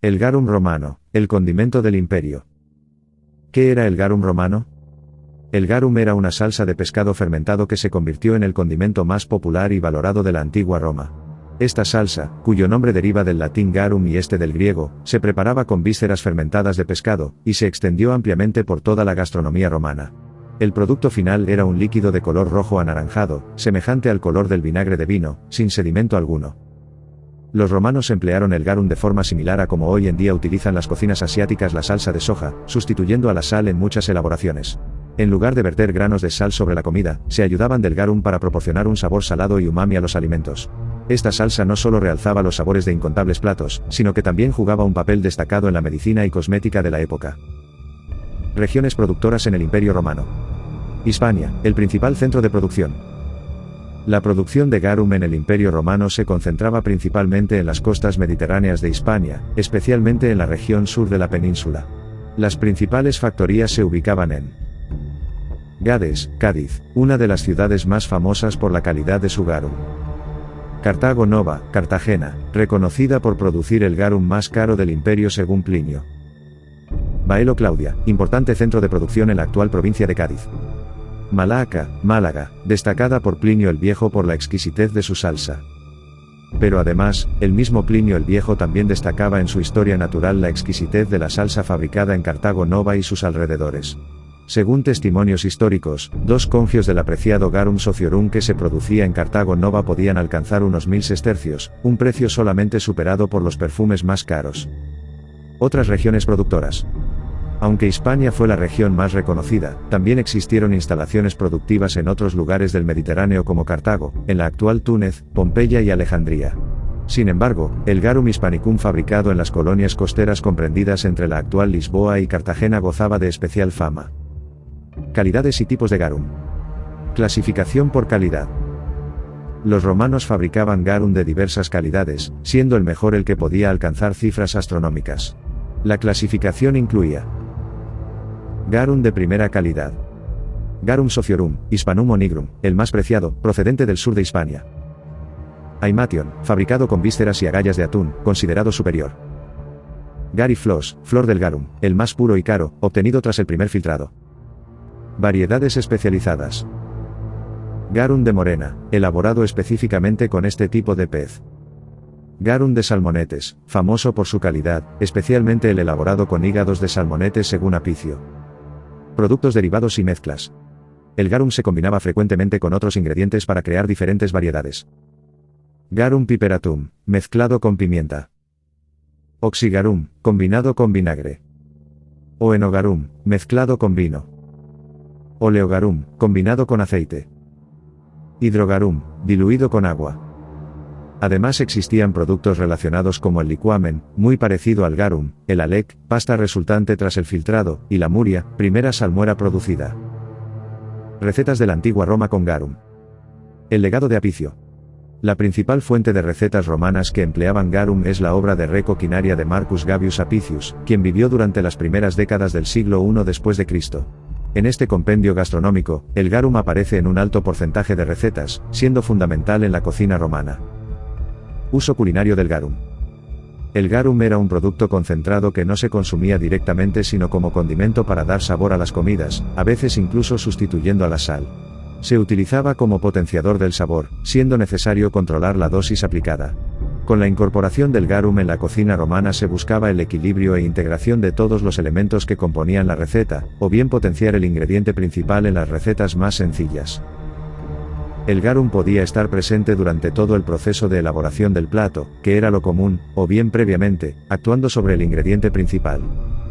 El garum romano, el condimento del imperio. ¿Qué era el garum romano? El garum era una salsa de pescado fermentado que se convirtió en el condimento más popular y valorado de la antigua Roma. Esta salsa, cuyo nombre deriva del latín garum y este del griego, se preparaba con vísceras fermentadas de pescado, y se extendió ampliamente por toda la gastronomía romana. El producto final era un líquido de color rojo anaranjado, semejante al color del vinagre de vino, sin sedimento alguno. Los romanos emplearon el garum de forma similar a como hoy en día utilizan las cocinas asiáticas la salsa de soja, sustituyendo a la sal en muchas elaboraciones. En lugar de verter granos de sal sobre la comida, se ayudaban del garum para proporcionar un sabor salado y umami a los alimentos. Esta salsa no solo realzaba los sabores de incontables platos, sino que también jugaba un papel destacado en la medicina y cosmética de la época. Regiones productoras en el Imperio Romano. Hispania, el principal centro de producción. La producción de garum en el Imperio Romano se concentraba principalmente en las costas mediterráneas de Hispania, especialmente en la región sur de la península. Las principales factorías se ubicaban en Gades, Cádiz, una de las ciudades más famosas por la calidad de su garum. Cartago Nova, Cartagena, reconocida por producir el garum más caro del imperio según Plinio. Baelo Claudia, importante centro de producción en la actual provincia de Cádiz. Malaca, Málaga, destacada por Plinio el Viejo por la exquisitez de su salsa. Pero además, el mismo Plinio el Viejo también destacaba en su historia natural la exquisitez de la salsa fabricada en Cartago Nova y sus alrededores. Según testimonios históricos, 2 congios del apreciado garum sociorum que se producía en Cartago Nova podían alcanzar unos 1000 sestercios, un precio solamente superado por los perfumes más caros. Otras regiones productoras. Aunque Hispania fue la región más reconocida, también existieron instalaciones productivas en otros lugares del Mediterráneo como Cartago, en la actual Túnez, Pompeya y Alejandría. Sin embargo, el garum hispanicum fabricado en las colonias costeras comprendidas entre la actual Lisboa y Cartagena gozaba de especial fama. Calidades y tipos de garum. Clasificación por calidad. Los romanos fabricaban garum de diversas calidades, siendo el mejor el que podía alcanzar cifras astronómicas. La clasificación incluía garum de primera calidad. Garum sociorum, Hispanum onigrum, el más preciado, procedente del sur de Hispania. Aimation, fabricado con vísceras y agallas de atún, considerado superior. Gariflos, flor del garum, el más puro y caro, obtenido tras el primer filtrado. Variedades especializadas. Garum de morena, elaborado específicamente con este tipo de pez. Garum de salmonetes, famoso por su calidad, especialmente el elaborado con hígados de salmonetes según Apicio. Productos derivados y mezclas. El garum se combinaba frecuentemente con otros ingredientes para crear diferentes variedades. Garum piperatum, mezclado con pimienta. Oxigarum, combinado con vinagre. Oenogarum, mezclado con vino. Oleogarum, combinado con aceite. Hidrogarum, diluido con agua. Además existían productos relacionados como el liquamen, muy parecido al garum, el alec, pasta resultante tras el filtrado, y la muria, primera salmuera producida. Recetas de la antigua Roma con garum. El legado de Apicio. La principal fuente de recetas romanas que empleaban garum es la obra de Reco Quinaria de Marcus Gabius Apicius, quien vivió durante las primeras décadas del siglo I después de Cristo. En este compendio gastronómico, el garum aparece en un alto porcentaje de recetas, siendo fundamental en la cocina romana. Uso culinario del garum. El garum era un producto concentrado que no se consumía directamente sino como condimento para dar sabor a las comidas, a veces incluso sustituyendo a la sal. Se utilizaba como potenciador del sabor, siendo necesario controlar la dosis aplicada. Con la incorporación del garum en la cocina romana se buscaba el equilibrio e integración de todos los elementos que componían la receta, o bien potenciar el ingrediente principal en las recetas más sencillas. El garum podía estar presente durante todo el proceso de elaboración del plato, que era lo común, o bien previamente, actuando sobre el ingrediente principal.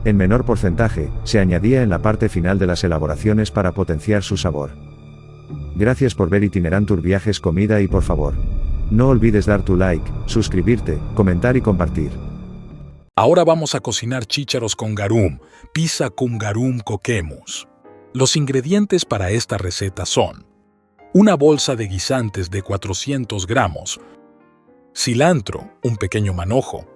En menor porcentaje, se añadía en la parte final de las elaboraciones para potenciar su sabor. Gracias por ver Itinerantur Viajes Comida y por favor, no olvides dar tu like, suscribirte, comentar y compartir. Ahora vamos a cocinar chícharos con garum, pizza cum garum coquemus. Los ingredientes para esta receta son: una bolsa de guisantes de 400 gramos, cilantro, un pequeño manojo,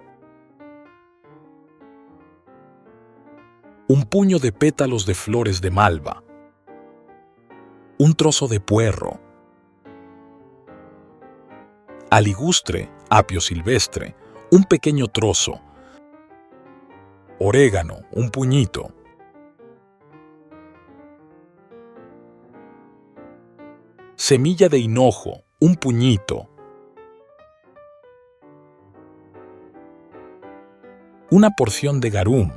un puño de pétalos de flores de malva, un trozo de puerro, aligustre, apio silvestre, un pequeño trozo, Orégano, un puñito. Semilla de hinojo, un puñito. Una porción de garum.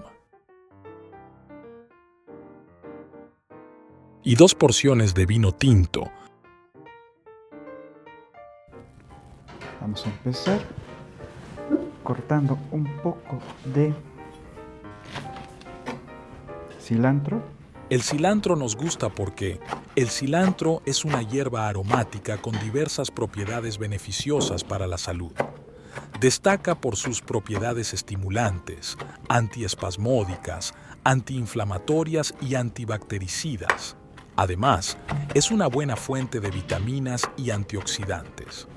Y 2 porciones de vino tinto. Vamos a empezar cortando un poco de cilantro. El cilantro nos gusta porque el cilantro es una hierba aromática con diversas propiedades beneficiosas para la salud. Destaca por sus propiedades estimulantes, antiespasmódicas, antiinflamatorias y antibactericidas. Además, es una buena fuente de vitaminas y antioxidantes.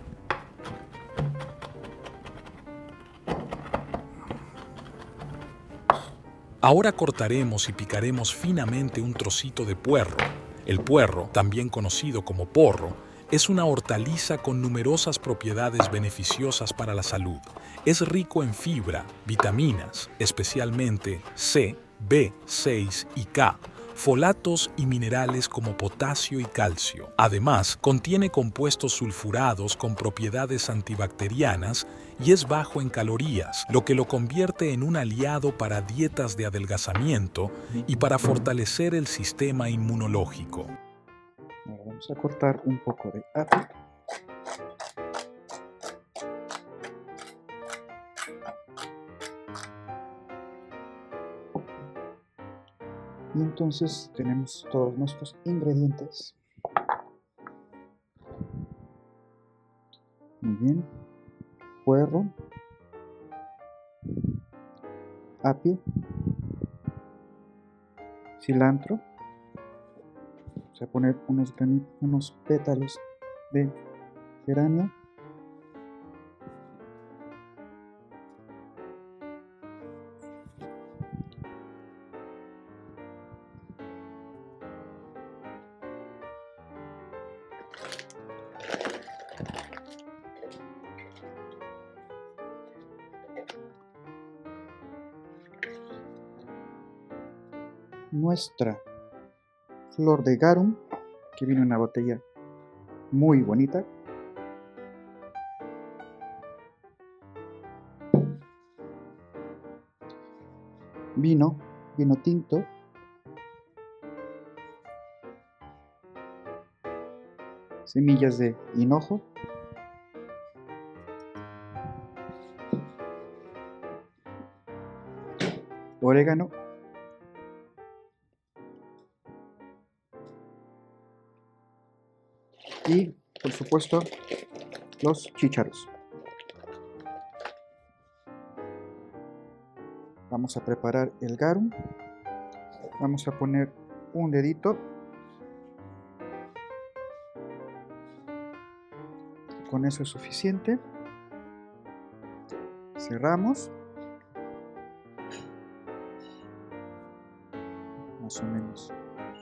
Ahora cortaremos y picaremos finamente un trocito de puerro. El puerro, también conocido como porro, es una hortaliza con numerosas propiedades beneficiosas para la salud. Es rico en fibra, vitaminas, especialmente C, B6 y K, folatos y minerales como potasio y calcio. Además, contiene compuestos sulfurados con propiedades antibacterianas y es bajo en calorías, lo que lo convierte en un aliado para dietas de adelgazamiento y para fortalecer el sistema inmunológico. Ahora vamos a cortar un poco de apio. Y entonces tenemos todos nuestros ingredientes. Muy bien. Puerro, apio, cilantro. Vamos a poner unos pétalos de geranio. Nuestra flor de garum, que viene en una botella muy bonita. Vino tinto. Semillas de hinojo. Orégano. Y, por supuesto, los chícharos. Vamos a preparar el garum. Vamos a poner un dedito. Con eso es suficiente. Cerramos. Más o menos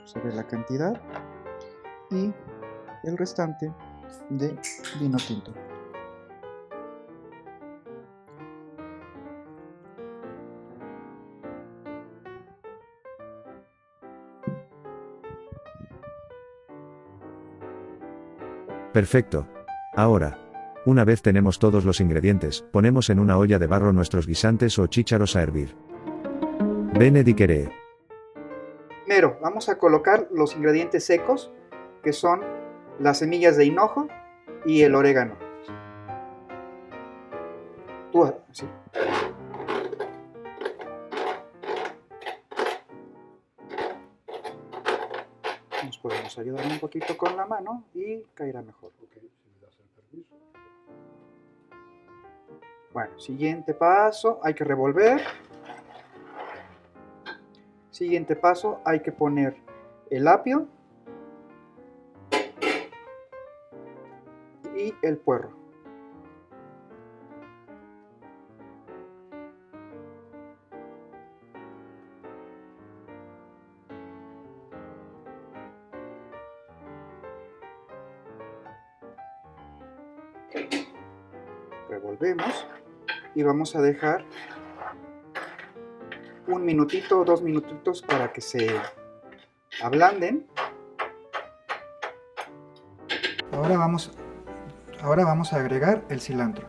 se ve la cantidad. Y el restante de vino tinto. Perfecto. Ahora, una vez tenemos todos los ingredientes, ponemos en una olla de barro nuestros guisantes o chícharos a hervir. Bene dicere. Primero vamos a colocar los ingredientes secos, que son las semillas de hinojo y el orégano. Sí. Nos podemos ayudar un poquito con la mano y caerá mejor. Bueno, siguiente paso, hay que revolver. Siguiente paso, hay que poner el apio y el puerro. Revolvemos y vamos a dejar un minutito o 2 minutitos para que se ablanden. Ahora vamos a agregar el cilantro.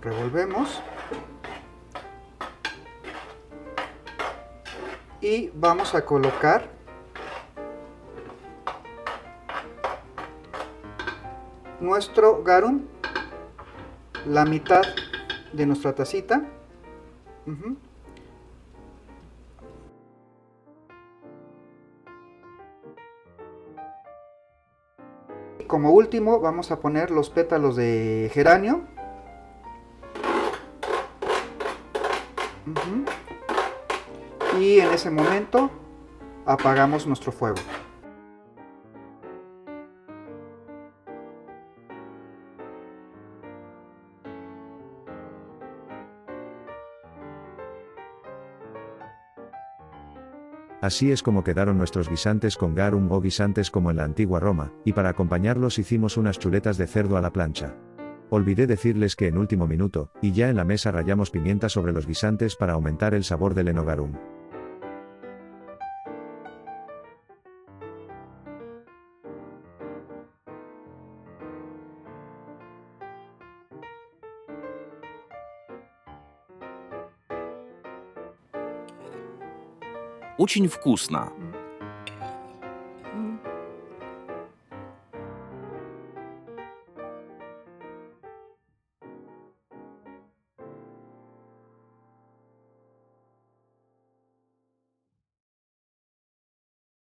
Revolvemos. Y vamos a colocar nuestro garum, la mitad de nuestra tacita. Como último vamos a poner los pétalos de geranio. Y en ese momento apagamos nuestro fuego. Así es como quedaron nuestros guisantes con garum o guisantes como en la antigua Roma, y para acompañarlos hicimos unas chuletas de cerdo a la plancha. Olvidé decirles que en último minuto, y ya en la mesa rallamos pimienta sobre los guisantes para aumentar el sabor del enogarum. Очень вкусно.